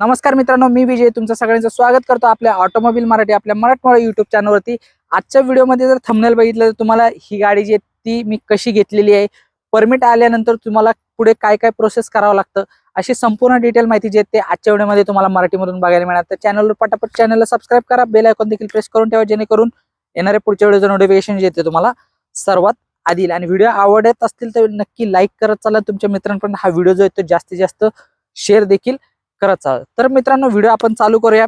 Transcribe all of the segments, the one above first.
नमस्कार मित्रांनो, मी विजय तुमचं सगळ्यांचं स्वागत करतो आपल्या ऑटोमोबाईल मराठी आपल्या मराठमोळा युट्यूब चॅनलवरती। आजच्या व्हिडिओमध्ये जर थंबनेल बघितलं तर तुम्हाला ही गाडी जी आहे ती मी कशी घेतलेली आहे, परमिट आल्यानंतर तुम्हाला पुढे काय काय प्रोसेस करावं लागतं, अशी संपूर्ण डिटेल माहिती जी आहे ते आजच्या व्हिडिओमध्ये तुम्हाला मराठीमधून बघायला मिळणार। तर चॅनलवर पटापट चॅनलला सबस्क्राइब करा, बेल आयकॉन देखील प्रेस करून ठेवा, जेणेकरून येणाऱ्या पुढच्या व्हिडिओचं नोटिफिकेशन जे येते तुम्हाला सर्वात आधी येईल। आणि व्हिडिओ आवडत असतील तर नक्की लाईक करत चला, तुमच्या मित्रांपर्यंत हा व्हिडिओ जो आहे तो जास्तीत जास्त शेअर देखील करत आहात। तर मित्रांनो, व्हिडिओ आपण चालू करूया।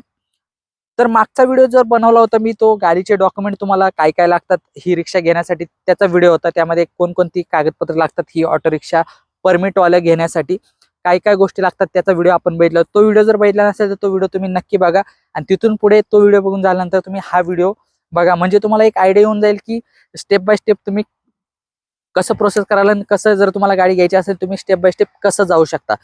तर मागचा व्हिडिओ जर बनवला होता मी, तो गाडीचे डॉक्युमेंट तुम्हाला काय काय लागतात ही रिक्षा घेण्यासाठी त्याचा व्हिडिओ होता। त्यामध्ये कोणकोणती कागदपत्र लागतात ही ऑटो रिक्षा परमिट वाला घेण्यासाठी, काय काय गोष्टी लागतात त्याचा व्हिडिओ आपण बघितला। तो व्हिडिओ जर बघितला नसेल तर तो व्हिडिओ तुम्ही नक्की बघा, आणि तिथून पुढे तो व्हिडिओ बघून झाल्यानंतर तुम्ही हा व्हिडिओ बघा, म्हणजे तुम्हाला एक आयडिया येऊन जाईल की स्टेप बाय स्टेप तुम्ही कसं प्रोसेस करायला आणि कसं, जर तुम्हाला गाडी घ्यायची असेल तुम्ही स्टेप बाय स्टेप कसं जाऊ शकता।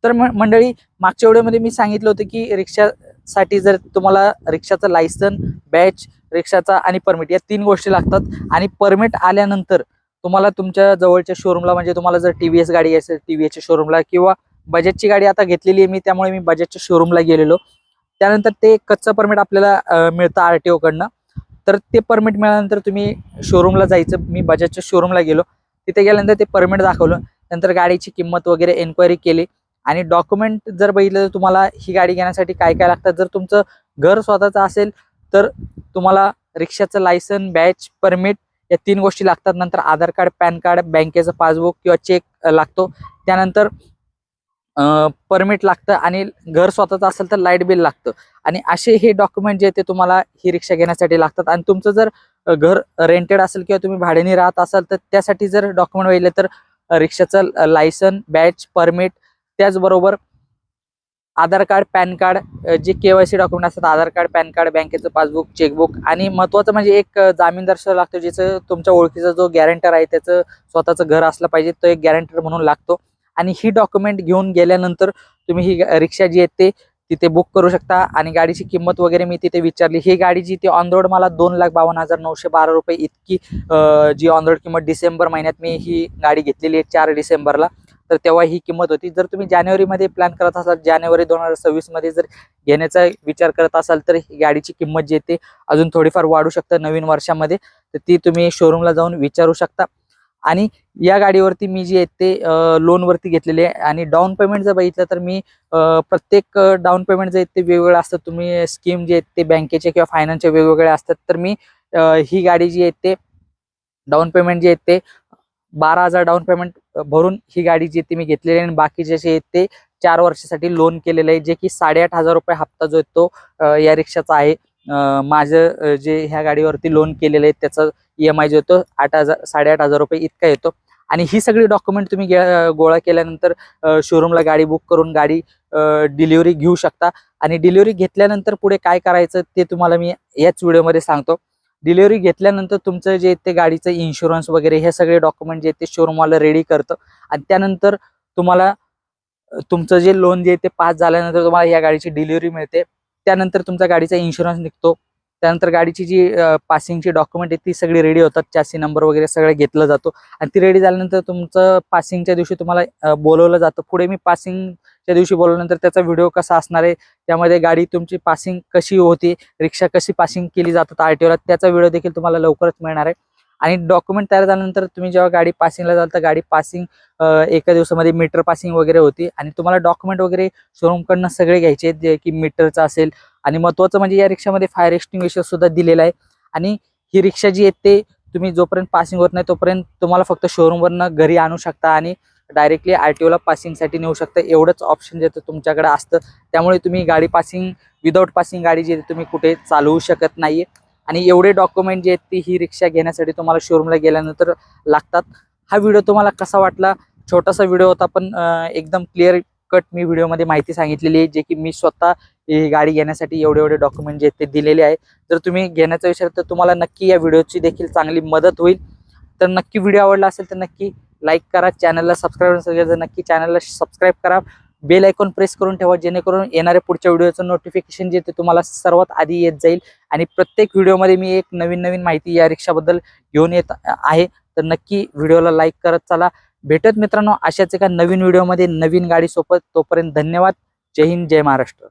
तर मंडळी, मागच्या व्हिडिओमध्ये मी सांगितलं होतं की रिक्षासाठी जर तुम्हाला रिक्षाचं लायसन, बॅच, रिक्षाचा आणि परमिट या 3 गोष्टी लागतात। आणि परमिट आल्यानंतर तुम्हाला तुमच्या जवळच्या शोरूमला, म्हणजे तुम्हाला जर टीव्हीएस गाडी असेल टीव्हीएसच्या शोरूमला, किंवा बजाजची गाडी आता घेतलेली आहे मी, त्यामुळे मी बजाजच्या शोरूमला गेलेलो। त्यानंतर ते कच्चं परमिट आपल्याला मिळतं आरटीओ कडनं। तर ते परमिट मिळाल्यानंतर तुम्ही शोरूमला जायचं। मी बजाजच्या शोरूमला गेलो, तिथे गेल्यानंतर ते परमिट दाखवलं, नंतर गाडीची किंमत वगैरे एन्क्वायरी केली। आणि डॉक्युमेंट जर बघितलं तर तुम्हाला ही गाडी घेण्यासाठी काय काय लागतात, जर तुमचं घर स्वतःचं असेल तर तुम्हाला रिक्षाचं लायसन, बॅच, परमिट या 3 गोष्टी लागतात। नंतर आधार कार्ड, पॅन कार्ड, बँकेचं पासबुक किंवा चेक लागतो। त्यानंतर परमिट लागतं, आणि घर स्वतःचं असेल तर लाईट बिल लागतं। आणि असे हे डॉक्युमेंट जे ते तुम्हाला ही रिक्षा घेण्यासाठी लागतात। आणि तुमचं जर घर रेंटेड असेल किंवा तुम्ही भाड्याने राहत असाल तर त्यासाठी जर डॉक्युमेंट बघितले तर रिक्षाचं लायसन, बॅच, परमिट, त्याचबरोबर आधार कार्ड, पॅन कार्ड, जे केवायसी डॉक्युमेंट असतात, आधार कार्ड, पॅन कार्ड, बँकेचं पासबुक, चेकबुक, आणि महत्त्वाचं म्हणजे एक जामीनदार लागतो, ज्याचं तुमच्या ओळखीचा जो गॅरंटर आहे त्याचं स्वतःचं घर असलं पाहिजे, तो एक गॅरंटर म्हणून लागतो। आणि ही डॉक्युमेंट घेऊन गेल्यानंतर तुम्ही ही रिक्षा जी आहे ते तिथे बुक करू शकता। आणि गाडीची किंमत वगैरे मी तिथे विचारली। ही गाडी जी ती ऑन रोड मला 2,52,912 रुपये इतकी जी ऑन रोड किंमत डिसेंबर महिन्यात मी ही गाडी घेतलेली आहे 4 डिसेंबरला, तर तेव्हा ही किंमत होती। जर तुम्ही जानेवारीमध्ये प्लॅन करत असाल, जानेवारी 2026 मध्ये जर घेण्याचा विचार करत असाल, तर ही गाडीची किंमत जी आहे ते अजून थोडीफार वाढू शकतं नवीन वर्षामध्ये, तर ती तुम्ही शोरूमला जाऊन विचारू शकता। आणि या गाडीवरती मी जी आहे ते लोनवरती घेतलेली आहे। आणि डाऊन पेमेंट जर बघितलं तर मी प्रत्येक डाऊन पेमेंट जे आहे ते वेगवेगळं असतं। तुम्ही स्कीम जे आहेत ते बँकेचे किंवा फायनान्सचे वेगवेगळे असतात। तर मी ही गाडी जी आहे ते डाऊन पेमेंट जे आहे ते 12,000 डाऊन पेमेंट भरून ही गाडी जी ती मी घेतलेली आहे। आणि बाकीचे जे आहेत ते 4 वर्षासाठी लोन केलेलं आहे, जे की 8,500 रुपये हप्ता जो आहे तो या रिक्षाचा आहे। माझं जे ह्या गाडीवरती लोन केलेलं आहे त्याचा EMI जो येतो 8,000 रुपये इतका येतो। आणि ही सगळी डॉक्युमेंट तुम्ही गोळा केल्यानंतर शोरूमला गाडी बुक करून गाडी डिलिव्हरी घेऊ शकता। आणि डिलिव्हरी घेतल्यानंतर पुढे काय करायचं ते तुम्हाला मी याच व्हिडिओमध्ये सांगतो। डिलिव्हरी घेतल्यानंतर तुमचं जे ते गाडीचं इन्शुरन्स वगैरे हे सगळे डॉक्युमेंट जे ते शोरूमवाला रेडी करतं। आणि त्यानंतर तुम्हाला तुमचं जे लोन जे ते पास झाल्यानंतर तुम्हाला या गाडीची डिलिव्हरी मिळते। त्यानंतर तुमच्या गाडीचा इन्शुरन्स निघतो। त्यानंतर गाडीची जी पासिंगची डॉक्युमेंट आहे ती सगळी रेडी होतात, चॅसी नंबर वगैरे सगळं घेतलं जातो। आणि ती रेडी झाल्यानंतर तुमचं पासिंगच्या दिवशी तुम्हाला बोलवलं जातं। पुढे मी पासिंगच्या दिवशी बोलवल्यानंतर त्याचा व्हिडिओ कसा असणार आहे, त्यामध्ये गाडी तुमची पासिंग कशी होती, रिक्षा कशी पासिंग केली जातात आरटीओला, त्याचा व्हिडिओ देखील तुम्हाला लवकरच मिळणार आहे। आणि डॉक्युमेंट तयार झाल्यानंतर तुम्ही जेव्हा गाडी पासिंगला जाल तर गाडी पासिंग एका दिवसामध्ये मीटर पासिंग वगैरे होती। आणि तुम्हाला डॉक्युमेंट वगैरे शोरूमकडनं सगळे घ्यायचे आहेत, जे की मीटरचं असेल। आणि महत्त्वाचं म्हणजे या रिक्षामध्ये फायर एक्सटिंग्विशर सुद्धा दिलेला आहे। आणि ही रिक्षा जी आहे ते तुम्ही जोपर्यंत पासिंग होत नाही तोपर्यंत तुम्हाला फक्त शोरूमवरनं घरी आणू शकता आणि डायरेक्टली आरटीओला पासिंगसाठी नेऊ शकता, एवढंच ऑप्शन जे तुमच्याकडे असतं। त्यामुळे तुम्ही गाडी पासिंग, विदाऊट पासिंग गाडी जी आहे तुम्ही कुठे चालवू शकत नाहीये। आणि एवढे डॉक्युमेंट जे आहेत ती ही रिक्षा घेण्यासाठी तुम्हाला शोरूमला गेल्यानंतर लागतात। हा व्हिडिओ तुम्हाला कसा वाटला? छोटासा व्हिडिओ होता, पण एकदम क्लिअर कट मी व्हिडिओमध्ये माहिती सांगितलेली आहे, जे की मी स्वतः ही गाडी घेण्यासाठी एवढे डॉक्युमेंट जे आहेत ते दिलेले आहे। जर तुम्ही घेण्याचा विचार तर तुम्हाला नक्की या व्हिडिओची देखील चांगली मदत होईल। तर नक्की व्हिडिओ आवडला असेल तर नक्की लाईक करा, चॅनलला सबस्क्राईब नसेल तर नक्की चॅनलला सबस्क्राईब करा, बेल आयकॉन प्रेस करून ठेवा, जेणेकरून येणाऱ्या पुढच्या व्हिडिओचं नोटिफिकेशन जे ते तुम्हाला सर्वात आधी येत जाईल। आणि प्रत्येक व्हिडिओमध्ये मी एक नवीन माहिती या रिक्षाबद्दल घेऊन येत आहे। तर नक्की व्हिडिओला लाईक करत चला। भेटत मित्रांनो अशाच एका नवीन व्हिडिओमध्ये नवीन गाडी सोबत। तोपर्यंत धन्यवाद। जय हिंद, जय महाराष्ट्र।